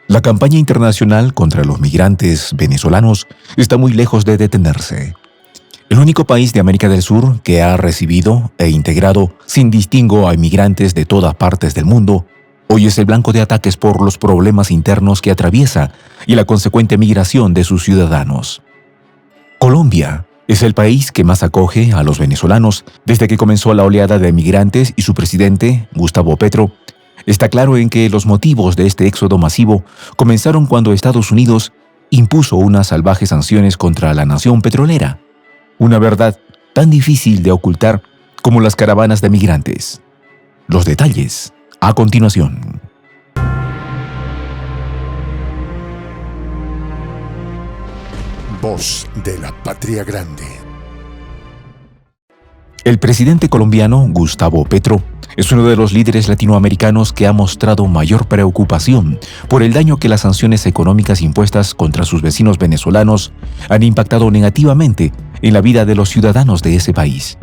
La campaña internacional contra los migrantes venezolanos está muy lejos de detenerse. El único país de América del Sur que ha recibido e integrado sin distingo a inmigrantes de todas partes del mundo, hoy es el blanco de ataques por los problemas internos que atraviesa y la consecuente migración de sus ciudadanos. Colombia es el país que más acoge a los venezolanos desde que comenzó la oleada de migrantes y su presidente, Gustavo Petro, está claro en que los motivos de este éxodo masivo comenzaron cuando Estados Unidos impuso unas salvajes sanciones contra la nación petrolera. Una verdad tan difícil de ocultar como las caravanas de migrantes. Los detalles a continuación. Voz de la Patria Grande. El presidente colombiano Gustavo Petro es uno de los líderes latinoamericanos que ha mostrado mayor preocupación por el daño que las sanciones económicas impuestas contra sus vecinos venezolanos han impactado negativamente en la vida de los ciudadanos de ese país.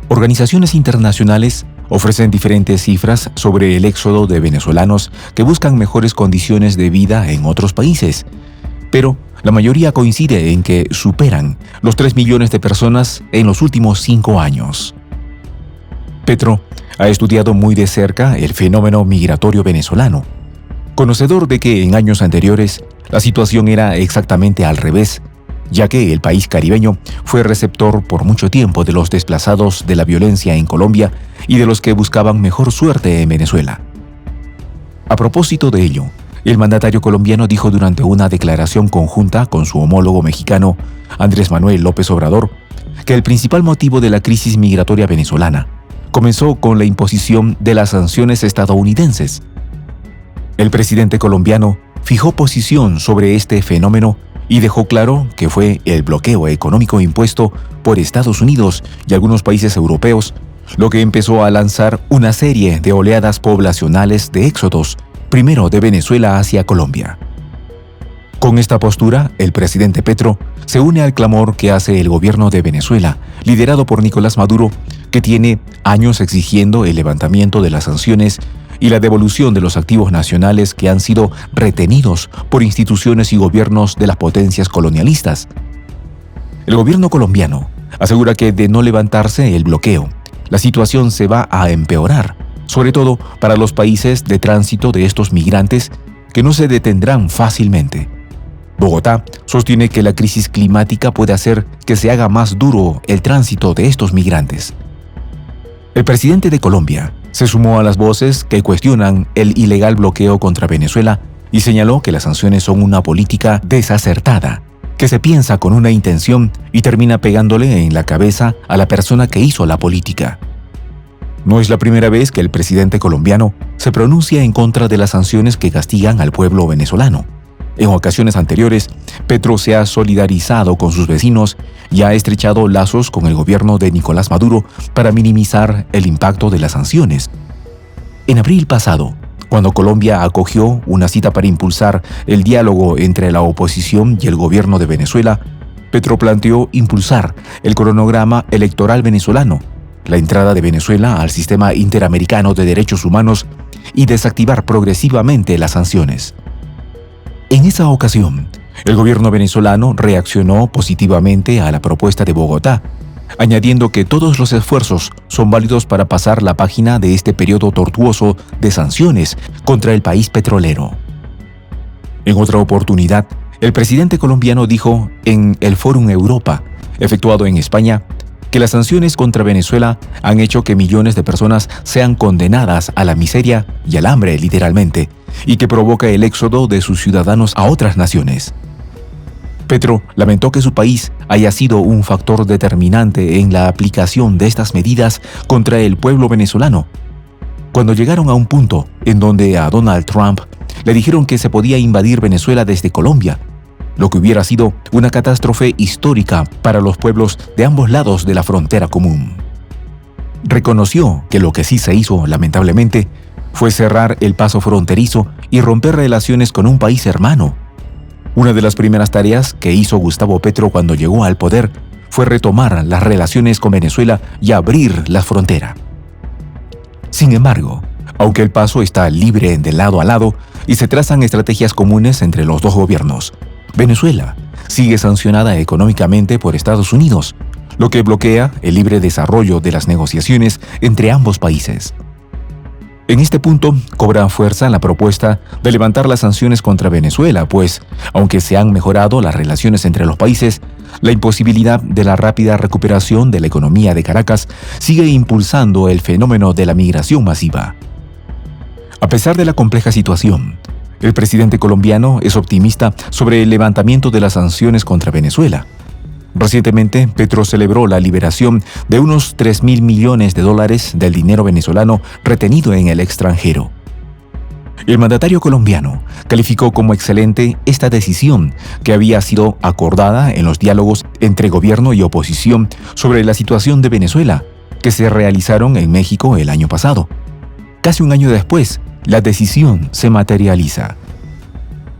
Organizaciones internacionales ofrecen diferentes cifras sobre el éxodo de venezolanos que buscan mejores condiciones de vida en otros países, pero la mayoría coincide en que superan los 3 millones de personas en los últimos 5 años. Petro ha estudiado muy de cerca el fenómeno migratorio venezolano, conocedor de que en años anteriores la situación era exactamente al revés, ya que el país caribeño fue receptor por mucho tiempo de los desplazados de la violencia en Colombia y de los que buscaban mejor suerte en Venezuela. A propósito de ello, el mandatario colombiano dijo durante una declaración conjunta con su homólogo mexicano, Andrés Manuel López Obrador, que el principal motivo de la crisis migratoria venezolana comenzó con la imposición de las sanciones estadounidenses. El presidente colombiano fijó posición sobre este fenómeno y dejó claro que fue el bloqueo económico impuesto por Estados Unidos y algunos países europeos lo que empezó a lanzar una serie de oleadas poblacionales de éxodos, primero de Venezuela hacia Colombia. Con esta postura, el presidente Petro se une al clamor que hace el gobierno de Venezuela, liderado por Nicolás Maduro, que tiene años exigiendo el levantamiento de las sanciones y la devolución de los activos nacionales que han sido retenidos por instituciones y gobiernos de las potencias colonialistas. El gobierno colombiano asegura que de no levantarse el bloqueo, la situación se va a empeorar, sobre todo para los países de tránsito de estos migrantes que no se detendrán fácilmente. Bogotá sostiene que la crisis climática puede hacer que se haga más duro el tránsito de estos migrantes. El presidente de Colombia se sumó a las voces que cuestionan el ilegal bloqueo contra Venezuela y señaló que las sanciones son una política desacertada, que se piensa con una intención y termina pegándole en la cabeza a la persona que hizo la política. No es la primera vez que el presidente colombiano se pronuncia en contra de las sanciones que castigan al pueblo venezolano. En ocasiones anteriores, Petro se ha solidarizado con sus vecinos y ha estrechado lazos con el gobierno de Nicolás Maduro para minimizar el impacto de las sanciones. En abril pasado, cuando Colombia acogió una cita para impulsar el diálogo entre la oposición y el gobierno de Venezuela, Petro planteó impulsar el cronograma electoral venezolano, la entrada de Venezuela al sistema interamericano de derechos humanos y desactivar progresivamente las sanciones. En esa ocasión, el gobierno venezolano reaccionó positivamente a la propuesta de Bogotá, añadiendo que todos los esfuerzos son válidos para pasar la página de este periodo tortuoso de sanciones contra el país petrolero. En otra oportunidad, el presidente colombiano dijo en el Fórum Europa, efectuado en España, que las sanciones contra Venezuela han hecho que millones de personas sean condenadas a la miseria y al hambre, literalmente, y que provoca el éxodo de sus ciudadanos a otras naciones. Petro lamentó que su país haya sido un factor determinante en la aplicación de estas medidas contra el pueblo venezolano, cuando llegaron a un punto en donde a Donald Trump le dijeron que se podía invadir Venezuela desde Colombia, lo que hubiera sido una catástrofe histórica para los pueblos de ambos lados de la frontera común. Reconoció que lo que sí se hizo, lamentablemente, fue cerrar el paso fronterizo y romper relaciones con un país hermano. Una de las primeras tareas que hizo Gustavo Petro cuando llegó al poder fue retomar las relaciones con Venezuela y abrir la frontera. Sin embargo, aunque el paso está libre de lado a lado y se trazan estrategias comunes entre los dos gobiernos. Venezuela sigue sancionada económicamente por Estados Unidos, lo que bloquea el libre desarrollo de las negociaciones entre ambos países. En este punto cobra fuerza la propuesta de levantar las sanciones contra Venezuela, pues, aunque se han mejorado las relaciones entre los países, la imposibilidad de la rápida recuperación de la economía de Caracas sigue impulsando el fenómeno de la migración masiva. A pesar de la compleja situación, el presidente colombiano es optimista sobre el levantamiento de las sanciones contra Venezuela. Recientemente, Petro celebró la liberación de unos $3.000 millones del dinero venezolano retenido en el extranjero. El mandatario colombiano calificó como excelente esta decisión que había sido acordada en los diálogos entre gobierno y oposición sobre la situación de Venezuela, que se realizaron en México el año pasado. Casi un año después, la decisión se materializa.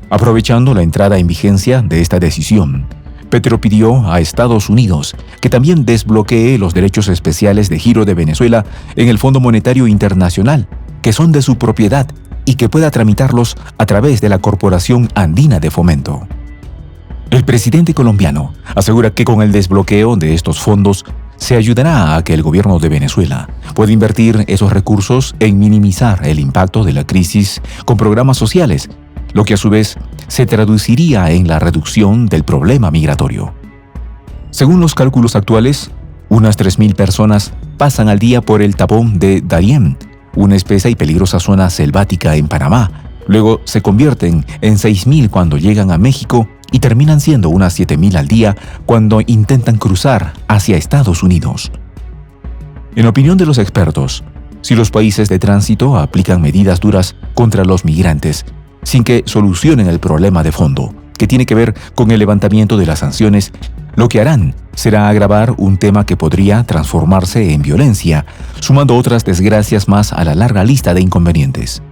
Aprovechando la entrada en vigencia de esta decisión, Petro pidió a Estados Unidos que también desbloquee los derechos especiales de giro de Venezuela en el Fondo Monetario Internacional, que son de su propiedad, y que pueda tramitarlos a través de la Corporación Andina de Fomento. El presidente colombiano asegura que con el desbloqueo de estos fondos se ayudará a que el gobierno de Venezuela pueda invertir esos recursos en minimizar el impacto de la crisis con programas sociales, lo que a su vez se traduciría en la reducción del problema migratorio. Según los cálculos actuales, unas 3.000 personas pasan al día por el tapón de Darién, una espesa y peligrosa zona selvática en Panamá. Luego se convierten en 6.000 cuando llegan a México y terminan siendo unas 7.000 al día cuando intentan cruzar hacia Estados Unidos. En opinión de los expertos, si los países de tránsito aplican medidas duras contra los migrantes, sin que solucionen el problema de fondo, que tiene que ver con el levantamiento de las sanciones, lo que harán será agravar un tema que podría transformarse en violencia, sumando otras desgracias más a la larga lista de inconvenientes.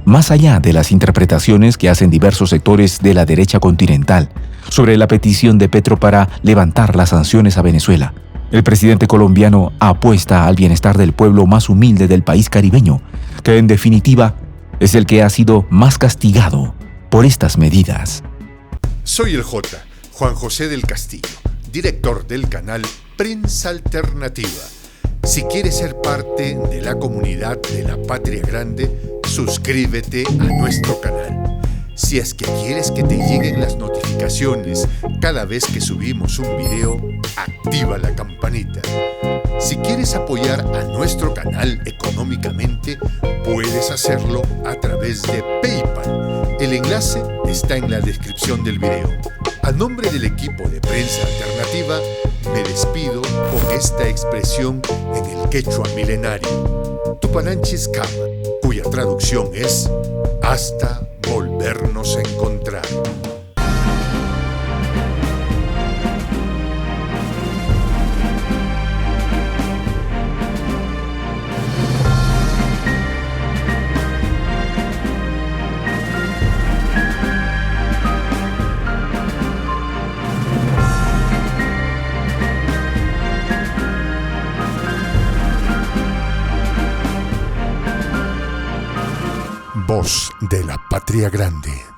Más allá de las interpretaciones que hacen diversos sectores de la derecha continental sobre la petición de Petro para levantar las sanciones a Venezuela, el presidente colombiano apuesta al bienestar del pueblo más humilde del país caribeño, que en definitiva es el que ha sido más castigado por estas medidas. Soy el Juan José del Castillo, director del canal Prensa Alternativa. Si quieres ser parte de la comunidad de la Patria Grande, suscríbete a nuestro canal. Si es que quieres que te lleguen las notificaciones cada vez que subimos un video, activa la campanita. Si quieres apoyar a nuestro canal económicamente, puedes hacerlo a través de PayPal. El enlace está en la descripción del video. A nombre del equipo de Prensa Alternativa, me despido con esta expresión en el quechua milenario, Tupananchis Kama, cuya traducción es hasta volvernos a encontrar. Voz de la Patria Grande.